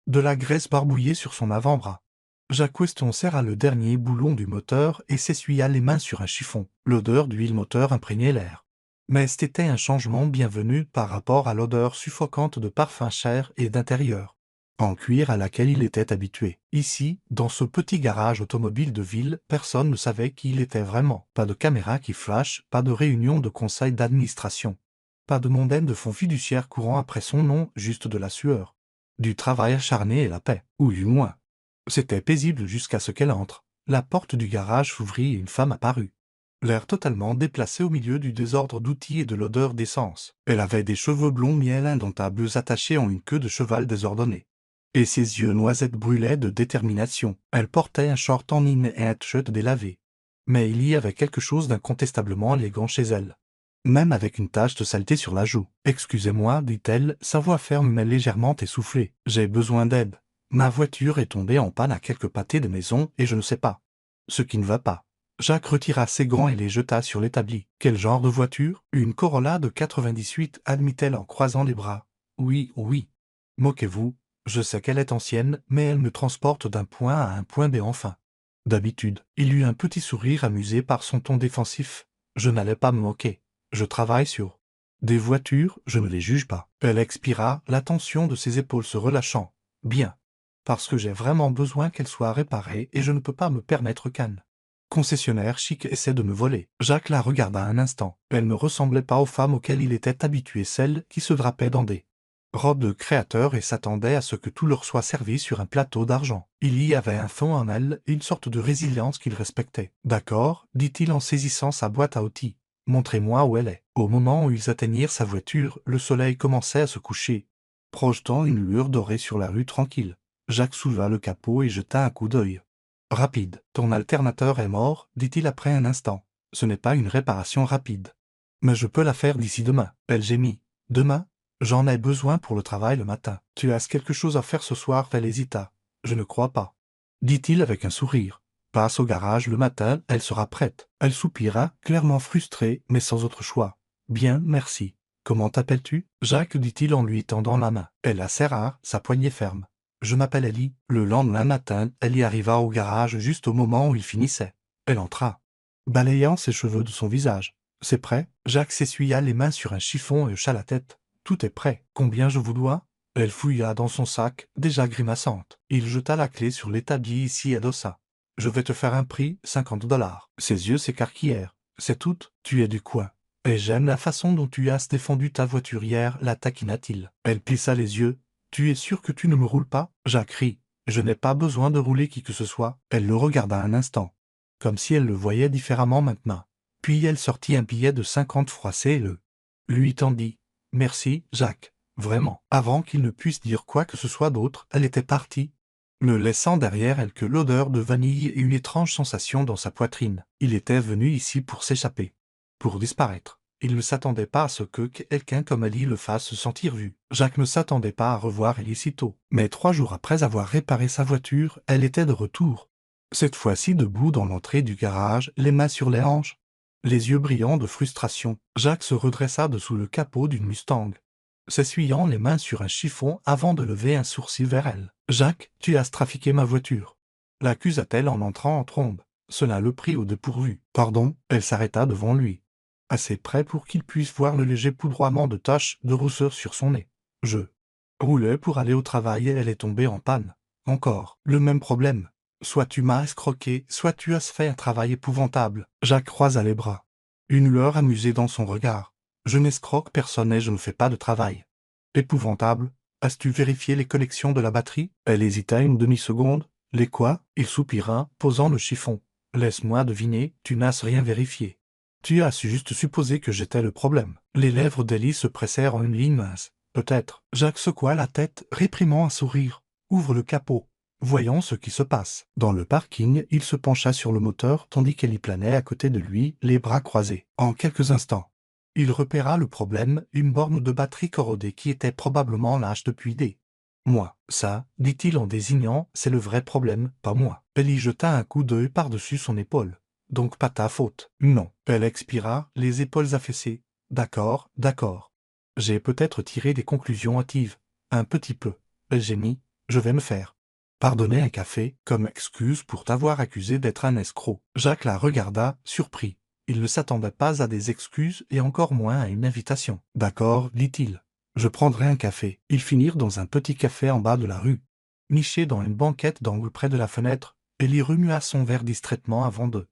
de la graisse barbouillée sur son avant-bras. Jacques Weston serra le dernier boulon du moteur et s'essuya les mains sur un chiffon. L'odeur d'huile moteur imprégnait l'air. Mais c'était un changement bienvenu par rapport à l'odeur suffocante de parfum cher et d'intérieur en cuir à laquelle il était habitué. Ici, dans ce petit garage automobile de ville, personne ne savait qui il était vraiment. Pas de caméra qui flash, pas de réunion de conseil d'administration. Pas de mondaine de fonds fiduciaires courant après son nom, juste de la sueur. Du travail acharné et la paix, ou du moins. C'était paisible jusqu'à ce qu'elle entre. La porte du garage s'ouvrit et une femme apparut. L'air totalement déplacé au milieu du désordre d'outils et de l'odeur d'essence. Elle avait des cheveux blonds miel indomptables attachés en une queue de cheval désordonnée. Et ses yeux noisettes brûlaient de détermination. Elle portait un short en ligne et un t-shirt délavé. Mais il y avait quelque chose d'incontestablement élégant chez elle. Même avec une tache de saleté sur la joue. « Excusez-moi, dit-elle, sa voix ferme mais légèrement essoufflée. J'ai besoin d'aide. Ma voiture est tombée en panne à quelques pâtés de maison et je ne sais pas ce qui ne va pas. » Jacques retira ses gants et les jeta sur l'établi. « Quel genre de voiture ? » « Une Corolla de 98, admit-elle en croisant les bras. « Oui, oui. Moquez-vous. Je sais qu'elle est ancienne, mais elle me transporte d'un point A à un point B enfin. » D'habitude, il eut un petit sourire amusé par son ton défensif. « Je n'allais pas me moquer. Je travaille sur des voitures, je ne les juge pas. » Elle expira, la tension de ses épaules se relâchant. « Bien. Parce que j'ai vraiment besoin qu'elle soit réparée et je ne peux pas me permettre qu'un concessionnaire chic essaie de me voler. » Jacques la regarda un instant. Elle ne ressemblait pas aux femmes auxquelles il était habitué, celles qui se drapaient dans des robes de créateur et s'attendaient à ce que tout leur soit servi sur un plateau d'argent. Il y avait un fond en elle et une sorte de résilience qu'il respectait. « D'accord, dit-il en saisissant sa boîte à outils. Montrez-moi où elle est. » Au moment où ils atteignirent sa voiture, le soleil commençait à se coucher, projetant une lueur dorée sur la rue tranquille. Jacques souleva le capot et jeta un coup d'œil. « Rapide. Ton alternateur est mort, dit-il après un instant. Ce n'est pas une réparation rapide. Mais je peux la faire d'ici demain. » Elle gémit. « Demain ? J'en ai besoin pour le travail le matin. Tu as quelque chose à faire ce soir ?» Elle hésita. « Je ne crois pas. » dit-il avec un sourire. « Passe au garage le matin, elle sera prête. » Elle soupira, clairement frustrée, mais sans autre choix. « Bien, merci. Comment t'appelles-tu ? » Jacques, dit-il en lui tendant la main. Elle la serra, sa poignée ferme. « Je m'appelle Ellie. » Le lendemain matin, elle y arriva au garage juste au moment où il finissait. Elle entra, balayant ses cheveux de son visage. « C'est prêt ?» Jacques s'essuya les mains sur un chiffon et hocha la tête. « Tout est prêt. Combien je vous dois ?» Elle fouilla dans son sac, déjà grimaçante. Il jeta la clé sur l'établi et s'y adossa. « Je vais te faire un prix, 50 $. Ses yeux s'écarquillèrent. « C'est tout ? Tu es du coin. Et j'aime la façon dont tu as défendu ta voiture hier, la taquina-t-il. Elle plissa les yeux. « Tu es sûr que tu ne me roules pas ?» Jacques rit. « Je n'ai pas besoin de rouler qui que ce soit. » Elle le regarda un instant, comme si elle le voyait différemment maintenant. Puis elle sortit un billet de 50 froissé et le lui tendit. « Merci, Jacques. Vraiment. » Avant qu'il ne puisse dire quoi que ce soit d'autre, elle était partie, ne laissant derrière elle que l'odeur de vanille et une étrange sensation dans sa poitrine. Il était venu ici pour s'échapper, pour disparaître. Il ne s'attendait pas à ce que quelqu'un comme Ellie le fasse se sentir vu. Jacques ne s'attendait pas à revoir Ellie si tôt. Mais 3 jours après avoir réparé sa voiture, elle était de retour. Cette fois-ci debout dans l'entrée du garage, les mains sur les hanches, les yeux brillants de frustration. Jacques se redressa dessous le capot d'une Mustang, s'essuyant les mains sur un chiffon avant de lever un sourcil vers elle. « Jacques, tu as trafiqué ma voiture. » l'accusa-t-elle en entrant en trombe. Cela le prit au dépourvu. « Pardon ?» Elle s'arrêta devant lui, assez près pour qu'il puisse voir le léger poudroiement de taches de rousseur sur son nez. « Je roulais pour aller au travail et elle est tombée en panne. Encore, le même problème. Soit tu m'as escroqué, soit tu as fait un travail épouvantable. » Jacques croisa les bras, une lueur amusée dans son regard. « Je n'escroque personne et je ne fais pas de travail. » Épouvantable. As-tu vérifié les connexions de la batterie ? Elle hésita une demi-seconde. « Les quoi ?» Il soupira, posant le chiffon. « Laisse-moi deviner, tu n'as rien vérifié. Tu as juste supposé que j'étais le problème. » Les lèvres d'Ellie se pressèrent en une ligne mince. « Peut-être. » Jacques secoua la tête, réprimant un sourire. « Ouvre le capot. Voyons ce qui se passe. » Dans le parking, il se pencha sur le moteur tandis qu'Ellie planait à côté de lui, les bras croisés. En quelques instants, il repéra le problème, une borne de batterie corrodée qui était probablement lâche depuis des mois. « Ça, dit-il en désignant, c'est le vrai problème, pas moi. » Ellie jeta un coup d'œil par-dessus son épaule. « Donc pas ta faute. » « Non. » Elle expira, les épaules affaissées. « D'accord, d'accord. J'ai peut-être tiré des conclusions hâtives. Un petit peu. » Elle gémit. je vais me faire pardonner un café, comme excuse pour t'avoir accusé d'être un escroc. Jacques la regarda, surpris. Il ne s'attendait pas à des excuses et encore moins à une invitation. D'accord, dit-il. Je prendrai un café. Ils finirent dans un petit café en bas de la rue. Niché dans une banquette d'angle près de la fenêtre, Ellie remua son verre distraitement avant de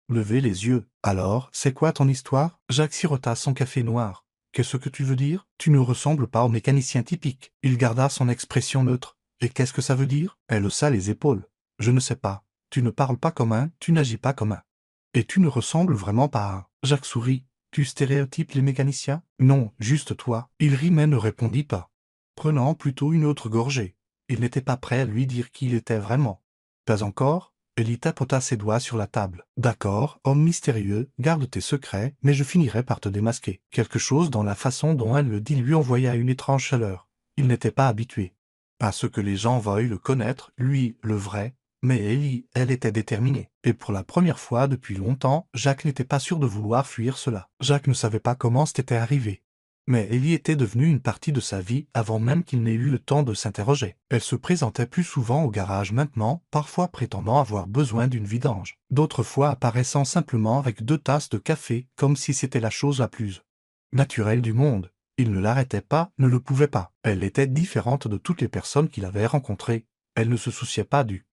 lever les yeux. Alors, c'est quoi ton histoire? Jacques sirota son café noir. Qu'est-ce que tu veux dire? Tu ne ressembles pas au mécanicien typique. Il garda son expression neutre. Et qu'est-ce que ça veut dire? Elle haussa les épaules. Je ne sais pas. Tu ne parles pas comme un, tu n'agis pas comme un. Et tu ne ressembles vraiment pas à un. Jacques sourit. Tu stéréotypes les mécaniciens? Non, juste toi. Il rit mais ne répondit pas. Prenant plutôt une autre gorgée. Il n'était pas prêt à lui dire qui il était vraiment. Pas encore? Ellie tapota ses doigts sur la table. D'accord, homme mystérieux, garde tes secrets, mais je finirai par te démasquer. Quelque chose dans la façon dont elle le dit lui envoya une étrange chaleur. Il n'était pas habitué à ce que les gens veuillent le connaître, lui, le vrai, mais Ellie, elle était déterminée. Et pour la première fois depuis longtemps, Jacques n'était pas sûr de vouloir fuir cela. Jacques ne savait pas comment c'était arrivé. Mais Ellie était devenue une partie de sa vie avant même qu'il n'ait eu le temps de s'interroger. Elle se présentait plus souvent au garage maintenant, parfois prétendant avoir besoin d'une vidange. D'autres fois apparaissant simplement avec 2 tasses de café, comme si c'était la chose la plus naturelle du monde. Il ne l'arrêtait pas, ne le pouvait pas. Elle était différente de toutes les personnes qu'il avait rencontrées. Elle ne se souciait pas du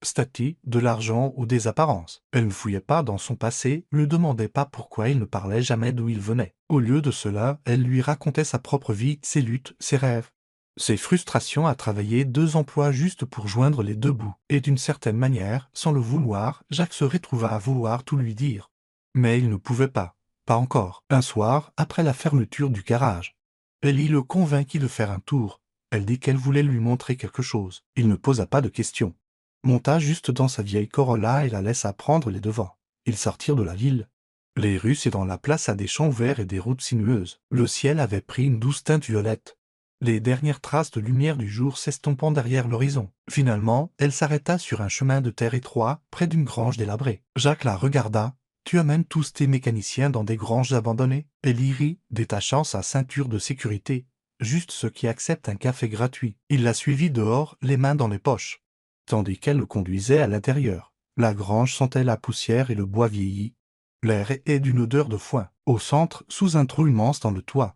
statut, de l'argent ou des apparences. Elle ne fouillait pas dans son passé, ne demandait pas pourquoi il ne parlait jamais d'où il venait. Au lieu de cela, elle lui racontait sa propre vie, ses luttes, ses rêves, ses frustrations à travailler 2 emplois juste pour joindre les 2 bouts. Et d'une certaine manière, sans le vouloir, Jacques se retrouva à vouloir tout lui dire. Mais il ne pouvait pas. Pas encore. Un soir, après la fermeture du garage, Ellie le convainquit de faire un tour. Elle dit qu'elle voulait lui montrer quelque chose. Il ne posa pas de questions. Monta juste dans sa vieille Corolla et la laissa prendre les devants. Ils sortirent de la ville. Les rues et dans la place à des champs ouverts et des routes sinueuses. Le ciel avait pris une douce teinte violette. Les dernières traces de lumière du jour s'estompant derrière l'horizon. Finalement, elle s'arrêta sur un chemin de terre étroit, près d'une grange délabrée. Jacques la regarda. Tu amènes tous tes mécaniciens dans des granges abandonnées? Elle rit, détachant sa ceinture de sécurité. Juste ceux qui acceptent un café gratuit. Il la suivit dehors, les mains dans les poches, tandis qu'elle le conduisait à l'intérieur. La grange sentait la poussière et le bois vieilli. L'air est d'une odeur de foin. Au centre, sous un trou immense dans le toit,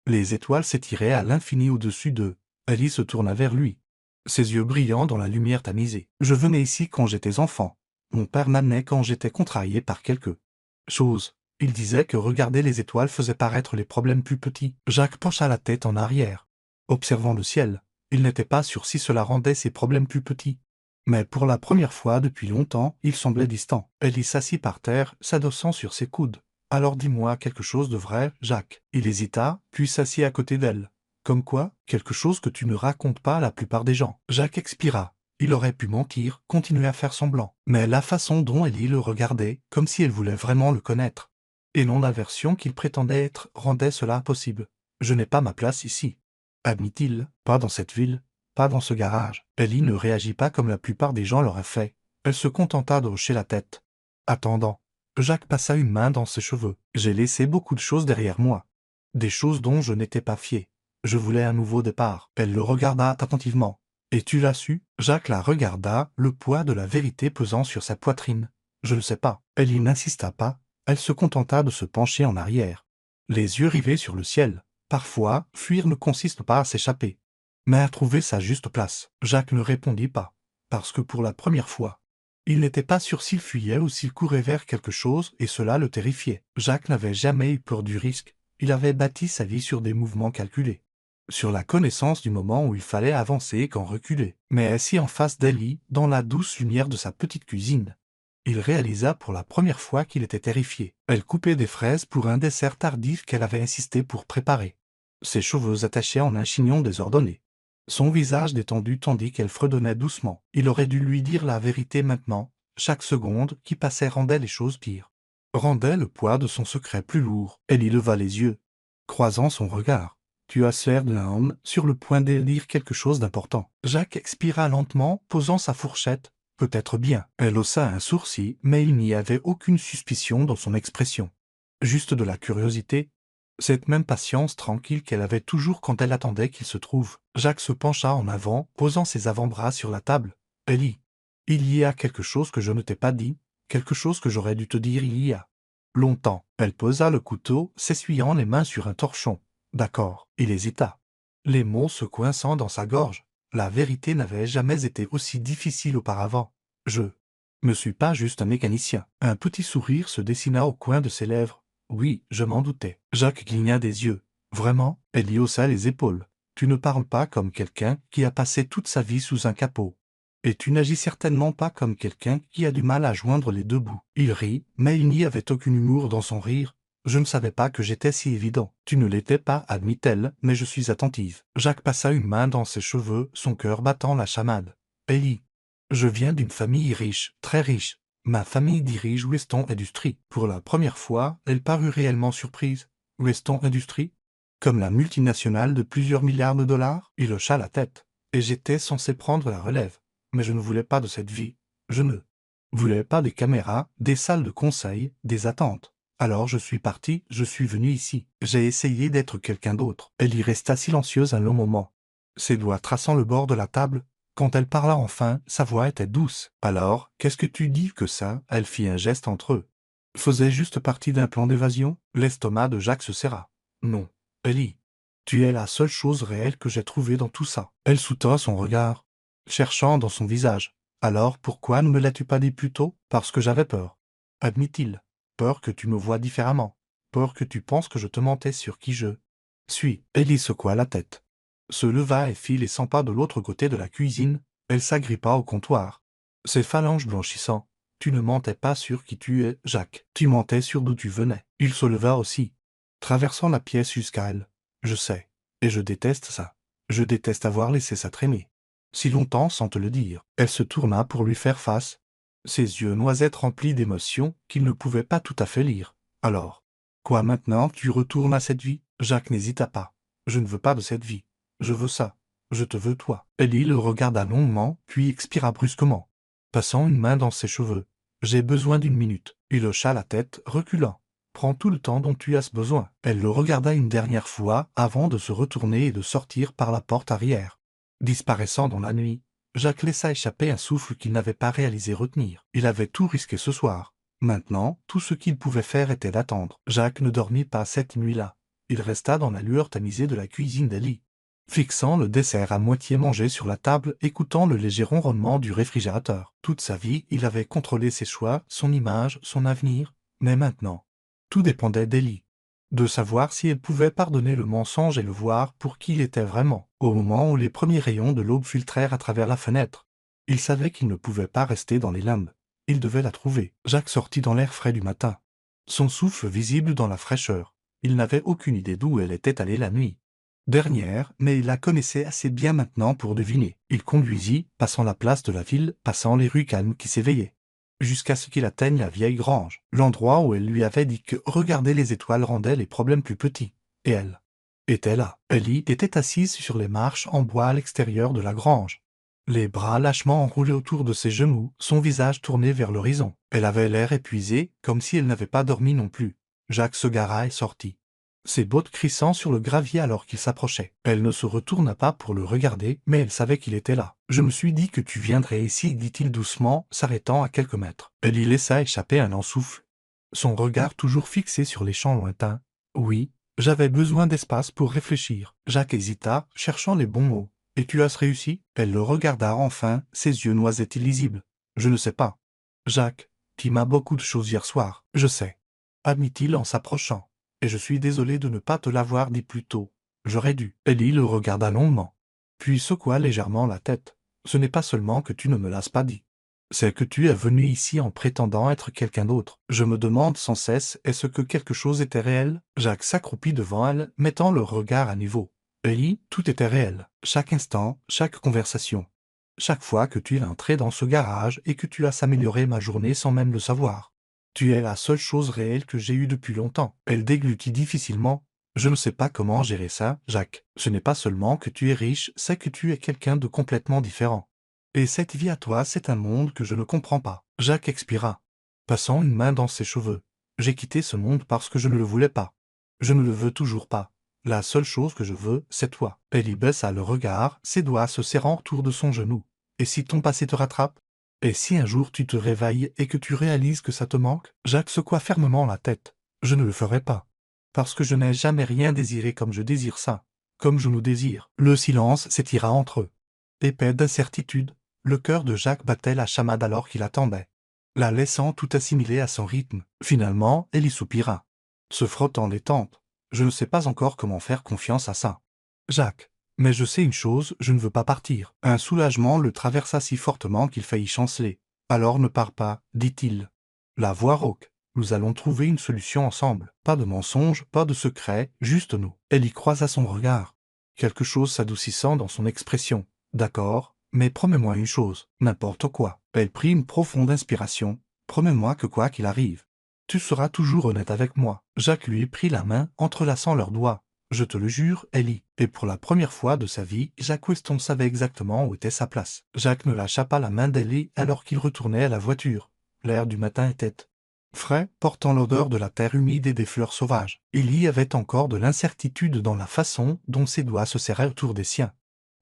les étoiles s'étiraient à l'infini au-dessus d'eux. Ellie se tourna vers lui, ses yeux brillants dans la lumière tamisée. Je venais ici quand j'étais enfant. Mon père m'amenait quand j'étais contrarié par quelque chose. Il disait que regarder les étoiles faisait paraître les problèmes plus petits. Jacques pencha la tête en arrière, observant le ciel. Il n'était pas sûr si cela rendait ses problèmes plus petits. Mais pour la première fois depuis longtemps, il semblait distant. Ellie s'assit par terre, s'adossant sur ses coudes. Alors dis-moi quelque chose de vrai, Jacques. Il hésita, puis s'assit à côté d'elle. Comme quoi, quelque chose que tu ne racontes pas à la plupart des gens. Jacques expira. Il aurait pu mentir, continuer à faire semblant. Mais la façon dont Ellie le regardait, comme si elle voulait vraiment le connaître, et non la version qu'il prétendait être, rendait cela impossible. Je n'ai pas ma place ici, admit-il, pas dans cette ville, pas dans ce garage. Ellie ne réagit pas comme la plupart des gens l'auraient fait. Elle se contenta de hocher la tête. Attendant, Jacques passa une main dans ses cheveux. J'ai laissé beaucoup de choses derrière moi. Des choses dont je n'étais pas fier. Je voulais un nouveau départ. Elle le regarda attentivement. Et tu l'as su? Jacques la regarda, le poids de la vérité pesant sur sa poitrine. Je ne sais pas. Ellie n'insista pas. Elle se contenta de se pencher en arrière, les yeux rivés sur le ciel. Parfois, fuir ne consiste pas à s'échapper, mais à trouver sa juste place. Jacques ne répondit pas, parce que pour la première fois, il n'était pas sûr s'il fuyait ou s'il courait vers quelque chose et cela le terrifiait. Jacques n'avait jamais eu peur du risque. Il avait bâti sa vie sur des mouvements calculés, sur la connaissance du moment où il fallait avancer quand reculer. Mais assis en face d'Ellie, dans la douce lumière de sa petite cuisine, il réalisa pour la première fois qu'il était terrifié. Elle coupait des fraises pour un dessert tardif qu'elle avait insisté pour préparer, ses cheveux attachés en un chignon désordonné, son visage détendu tandis qu'elle fredonnait doucement. Il aurait dû lui dire la vérité maintenant. Chaque seconde qui passait rendait les choses pires, rendait le poids de son secret plus lourd. Elle y leva les yeux, croisant son regard. Tu as l'air d'un homme sur le point de dire quelque chose d'important. Jacques expira lentement, posant sa fourchette. Peut-être bien. Elle haussa un sourcil, mais il n'y avait aucune suspicion dans son expression. Juste de la curiosité. Cette même patience tranquille qu'elle avait toujours quand elle attendait qu'il se trouve. Jacques se pencha en avant, posant ses avant-bras sur la table. Ellie, il y a quelque chose que je ne t'ai pas dit, quelque chose que j'aurais dû te dire il y a longtemps. Elle posa le couteau, s'essuyant les mains sur un torchon. D'accord, il hésita, les mots se coinçant dans sa gorge. La vérité n'avait jamais été aussi difficile auparavant. Je me suis pas juste un mécanicien. Un petit sourire se dessina au coin de ses lèvres. Oui, je m'en doutais. Jacques cligna des yeux. Vraiment? Elle y haussa les épaules. Tu ne parles pas comme quelqu'un qui a passé toute sa vie sous un capot. Et tu n'agis certainement pas comme quelqu'un qui a du mal à joindre les deux bouts. Il rit, mais il n'y avait aucun humour dans son rire. Je ne savais pas que j'étais si évident. Tu ne l'étais pas, admit-elle, mais je suis attentive. Jacques passa une main dans ses cheveux, son cœur battant la chamade. Ellie, je viens d'une famille riche, très riche. Ma famille dirige Weston Industries. Pour la première fois, elle parut réellement surprise. Weston Industries? Comme la multinationale de plusieurs milliards de dollars? Il hocha la tête. Et j'étais censé prendre la relève. Mais je ne voulais pas de cette vie. Je ne voulais pas des caméras, des salles de conseil, des attentes. Alors je suis parti, je suis venu ici. J'ai essayé d'être quelqu'un d'autre. Elle y resta silencieuse un long moment, ses doigts traçant le bord de la table. Quand elle parla enfin, sa voix était douce. Alors, qu'est-ce que tu dis que ça? Elle fit un geste entre eux. Faisait juste partie d'un plan d'évasion? L'estomac de Jacques se serra. Non. Ellie, tu es la seule chose réelle que j'ai trouvée dans tout ça. Elle soutint son regard, cherchant dans son visage. Alors pourquoi ne me l'as-tu pas dit plus tôt? Parce que j'avais peur, admit-il. Peur que tu me vois différemment. Peur que tu penses que je te mentais sur qui je suis. Ellie secoua la tête, se leva et fit les 100 pas de l'autre côté de la cuisine. Elle s'agrippa au comptoir, ses phalanges blanchissant. Tu ne mentais pas sur qui tu es, Jacques. Tu mentais sur d'où tu venais. Il se leva aussi, traversant la pièce jusqu'à elle. Je sais. Et je déteste ça. Je déteste avoir laissé ça traîner si longtemps sans te le dire. Elle se tourna pour lui faire face, ses yeux noisettes remplis d'émotions qu'il ne pouvait pas tout à fait lire. Alors, quoi maintenant, tu retournes à cette vie? Jacques n'hésita pas. Je ne veux pas de cette vie. Je veux ça. Je te veux toi. Ellie le regarda longuement, puis expira brusquement, passant une main dans ses cheveux. J'ai besoin d'une minute. Il hocha la tête, reculant. Prends tout le temps dont tu as besoin. Elle le regarda une dernière fois avant de se retourner et de sortir par la porte arrière. Disparaissant dans la nuit, Jacques laissa échapper un souffle qu'il n'avait pas réalisé retenir. Il avait tout risqué ce soir. Maintenant, tout ce qu'il pouvait faire était d'attendre. Jacques ne dormit pas cette nuit-là. Il resta dans la lueur tamisée de la cuisine d'Ellie, fixant le dessert à moitié mangé sur la table, écoutant le léger ronronnement du réfrigérateur. Toute sa vie, il avait contrôlé ses choix, son image, son avenir. Mais maintenant, tout dépendait d'Ellie, de savoir si elle pouvait pardonner le mensonge et le voir pour qui il était vraiment. Au moment où les premiers rayons de l'aube filtrèrent à travers la fenêtre, il savait qu'il ne pouvait pas rester dans les limbes. Il devait la trouver. Jacques sortit dans l'air frais du matin, son souffle visible dans la fraîcheur. Il n'avait aucune idée d'où elle était allée la nuit dernière, mais il la connaissait assez bien maintenant pour deviner. Il conduisit, passant la place de la ville, passant les rues calmes qui s'éveillaient, jusqu'à ce qu'il atteigne la vieille grange, l'endroit où elle lui avait dit que regarder les étoiles rendait les problèmes plus petits. Et elle était là. Ellie était assise sur les marches en bois à l'extérieur de la grange, les bras lâchement enroulés autour de ses genoux, son visage tourné vers l'horizon. Elle avait l'air épuisée, comme si elle n'avait pas dormi non plus. Jacques se gara et sortit, ses bottes crissant sur le gravier alors qu'il s'approchait. Elle ne se retourna pas pour le regarder, mais elle savait qu'il était là. Je me suis dit que tu viendrais ici, dit-il doucement, s'arrêtant à quelques mètres. Elle y laissa échapper un lent souffle, son regard toujours fixé sur les champs lointains. Oui, j'avais besoin d'espace pour réfléchir. Jacques hésita, cherchant les bons mots. Et tu as réussi? Elle le regarda enfin, ses yeux noisaient illisibles. Je ne sais pas. Jacques, tu m'as beaucoup de choses hier soir. Je sais, admit-il en s'approchant. Et je suis désolé de ne pas te l'avoir dit plus tôt. J'aurais dû. Ellie le regarda longuement, puis secoua légèrement la tête. Ce n'est pas seulement que tu ne me l'as pas dit. C'est que tu es venu ici en prétendant être quelqu'un d'autre. Je me demande sans cesse, est-ce que quelque chose était réel? Jacques s'accroupit devant elle, mettant le regard à niveau. Ellie, tout était réel. Chaque instant, chaque conversation. Chaque fois que tu es entré dans ce garage et que tu as amélioré ma journée sans même le savoir. Tu es la seule chose réelle que j'ai eue depuis longtemps. Elle déglutit difficilement. Je ne sais pas comment gérer ça, Jacques. Ce n'est pas seulement que tu es riche, c'est que tu es quelqu'un de complètement différent. Et cette vie à toi, c'est un monde que je ne comprends pas. Jacques expira, passant une main dans ses cheveux. J'ai quitté ce monde parce que je ne le voulais pas. Je ne le veux toujours pas. La seule chose que je veux, c'est toi. Ellie baissa le regard, ses doigts se serrant autour de son genou. Et si ton passé te rattrape? Et si un jour tu te réveilles et que tu réalises que ça te manque? Jacques secoua fermement la tête. Je ne le ferai pas. Parce que je n'ai jamais rien désiré comme je désire ça. Comme je nous désire. Le silence s'étira entre eux. Épais d'incertitude, le cœur de Jacques battait la chamade alors qu'il attendait, la laissant tout assimiler à son rythme. Finalement, Ellie soupira, se frottant les tempes. Je ne sais pas encore comment faire confiance à ça. Jacques, mais je sais une chose, je ne veux pas partir. Un soulagement le traversa si fortement qu'il faillit chanceler. Alors ne pars pas, dit-il. La voix rauque. Nous allons trouver une solution ensemble. Pas de mensonges, pas de secrets, juste nous. Ellie croisa son regard. Quelque chose s'adoucissant dans son expression. D'accord, mais promets-moi une chose, n'importe quoi. Elle prit une profonde inspiration. Promets-moi que quoi qu'il arrive, tu seras toujours honnête avec moi. Jacques lui prit la main, entrelaçant leurs doigts. Je te le jure, Ellie. Et pour la première fois de sa vie, Jacques Weston savait exactement où était sa place. Jacques ne lâcha pas la main d'Ellie alors qu'il retournait à la voiture. L'air du matin était frais, portant l'odeur de la terre humide et des fleurs sauvages. Il y avait encore de l'incertitude dans la façon dont ses doigts se serraient autour des siens.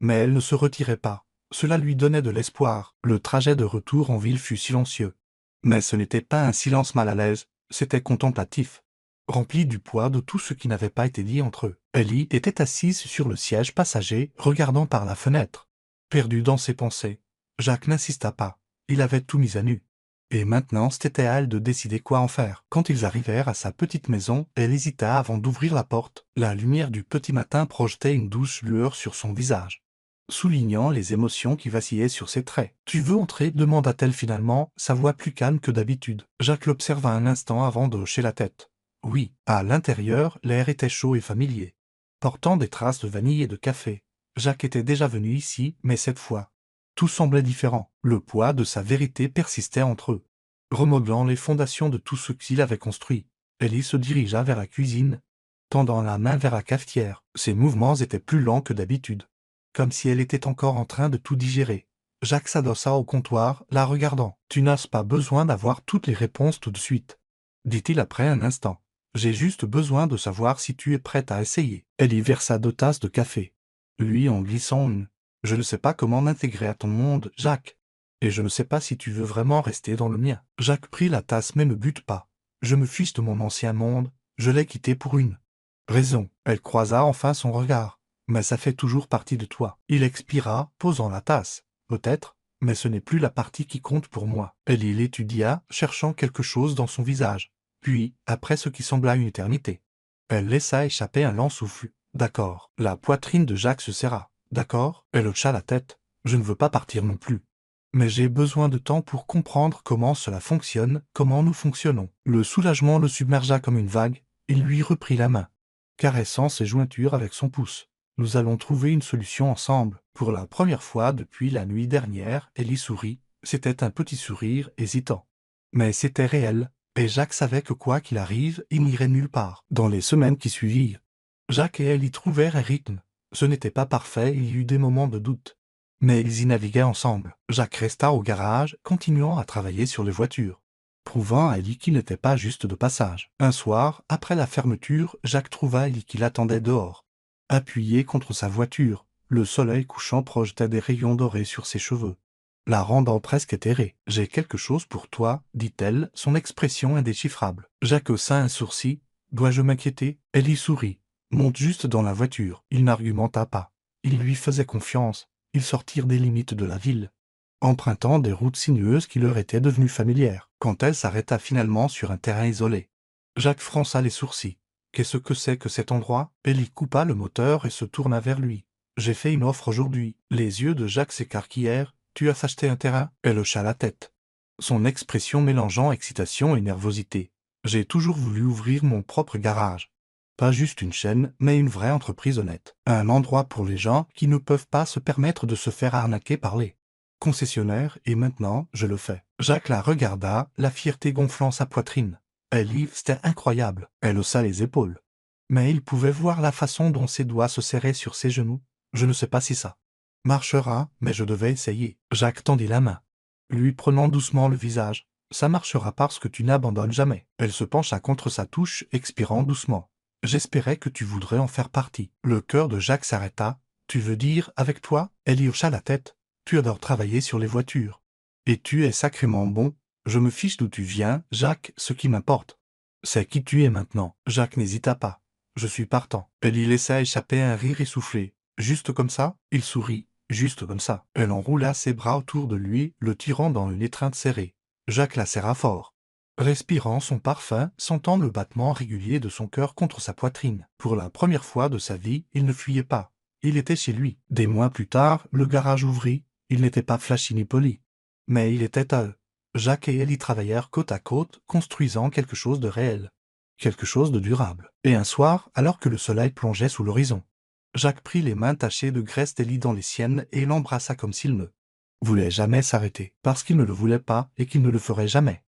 Mais elle ne se retirait pas. Cela lui donnait de l'espoir. Le trajet de retour en ville fut silencieux. Mais ce n'était pas un silence mal à l'aise, c'était contemplatif, rempli du poids de tout ce qui n'avait pas été dit entre eux. Ellie était assise sur le siège passager, regardant par la fenêtre. Perdue dans ses pensées, Jacques n'insista pas. Il avait tout mis à nu. Et maintenant, c'était à elle de décider quoi en faire. Quand ils arrivèrent à sa petite maison, elle hésita avant d'ouvrir la porte. La lumière du petit matin projetait une douce lueur sur son visage, soulignant les émotions qui vacillaient sur ses traits. « Tu veux entrer » demanda-t-elle finalement, sa voix plus calme que d'habitude. Jacques l'observa un instant avant de hocher la tête. Oui, à l'intérieur, l'air était chaud et familier, portant des traces de vanille et de café. Jacques était déjà venu ici, mais cette fois, tout semblait différent. Le poids de sa vérité persistait entre eux, remodelant les fondations de tout ce qu'il avait construit. Ellie se dirigea vers la cuisine, tendant la main vers la cafetière. Ses mouvements étaient plus lents que d'habitude, comme si elle était encore en train de tout digérer. Jacques s'adossa au comptoir, la regardant. « Tu n'as pas besoin d'avoir toutes les réponses tout de suite, » dit-il après un instant. « J'ai juste besoin de savoir si tu es prête à essayer. » Elle y versa 2 tasses de café, lui en glissant une. « Je ne sais pas comment m'intégrer à ton monde, Jacques. Et je ne sais pas si tu veux vraiment rester dans le mien. » Jacques prit la tasse mais ne but pas. « Je me fiche de mon ancien monde, je l'ai quitté pour une raison. » Elle croisa enfin son regard. « Mais ça fait toujours partie de toi. » Il expira, posant la tasse. « Peut-être, mais ce n'est plus la partie qui compte pour moi. » Elle l'étudia, cherchant quelque chose dans son visage. Puis, après ce qui sembla une éternité, elle laissa échapper un lent souffle. « D'accord. » La poitrine de Jacques se serra. « D'accord. » Elle hocha la tête. « Je ne veux pas partir non plus. Mais j'ai besoin de temps pour comprendre comment cela fonctionne, comment nous fonctionnons. » Le soulagement le submergea comme une vague. Il lui reprit la main, caressant ses jointures avec son pouce. « Nous allons trouver une solution ensemble. » Pour la première fois depuis la nuit dernière, Ellie sourit. C'était un petit sourire hésitant, mais c'était réel, et Jacques savait que quoi qu'il arrive, il n'irait nulle part. Dans les semaines qui suivirent, Jacques et elle y trouvèrent un rythme. Ce n'était pas parfait, il y eut des moments de doute, mais ils y naviguaient ensemble. Jacques resta au garage, continuant à travailler sur les voitures, prouvant à Ellie qu'il n'était pas juste de passage. Un soir, après la fermeture, Jacques trouva Ellie qui l'attendait dehors, appuyée contre sa voiture. Le soleil couchant projetait des rayons dorés sur ses cheveux, la rendant presque éthérée. « J'ai quelque chose pour toi, » dit-elle, son expression indéchiffrable. Jacques haussa un sourcil. « Dois-je m'inquiéter ?» Ellie sourit. « Monte juste dans la voiture. » Il n'argumenta pas. Il lui faisait confiance. Ils sortirent des limites de la ville, empruntant des routes sinueuses qui leur étaient devenues familières. Quand elle s'arrêta finalement sur un terrain isolé, Jacques fronça les sourcils. « Qu'est-ce que c'est que cet endroit ?» Ellie coupa le moteur et se tourna vers lui. « J'ai fait une offre aujourd'hui. » Les yeux de Jacques s'écarquillèrent. « Tu as acheté un terrain ?» Elle hocha la tête, son expression mélangeant excitation et nervosité. « J'ai toujours voulu ouvrir mon propre garage. Pas juste une chaîne, mais une vraie entreprise honnête. Un endroit pour les gens qui ne peuvent pas se permettre de se faire arnaquer par les concessionnaires, et maintenant, je le fais. » Jacques la regarda, la fierté gonflant sa poitrine. Ellie, c'était incroyable. Elle haussa les épaules. Mais il pouvait voir la façon dont ses doigts se serraient sur ses genoux. « Je ne sais pas si ça marchera, mais je devais essayer. » Jacques tendit la main, lui prenant doucement le visage. « Ça marchera parce que tu n'abandonnes jamais. » Elle se pencha contre sa touche, expirant doucement. J'espérais que tu voudrais en faire partie. Le cœur de Jacques s'arrêta. Tu veux dire avec toi? Elle y hocha la tête. Tu adores travailler sur les voitures. Et tu es sacrément bon. Je me fiche d'où tu viens, Jacques, ce qui m'importe, c'est qui tu es maintenant. Jacques n'hésita pas. Je suis partant. Elle y laissa échapper un rire essoufflé. Juste comme ça? Il sourit. Juste comme ça. Elle enroula ses bras autour de lui, le tirant dans une étreinte serrée. Jacques la serra fort. Respirant son parfum, sentant le battement régulier de son cœur contre sa poitrine. Pour la première fois de sa vie, il ne fuyait pas. Il était chez lui. Des mois plus tard, le garage ouvrit. Il n'était pas flashy ni poli. Mais il était à eux. Jacques et elle y travaillèrent côte à côte, construisant quelque chose de réel. Quelque chose de durable. Et un soir, alors que le soleil plongeait sous l'horizon, Jacques prit les mains tachées de graisse d'Élie dans les siennes et l'embrassa comme s'il ne voulait jamais s'arrêter, parce qu'il ne le voulait pas et qu'il ne le ferait jamais.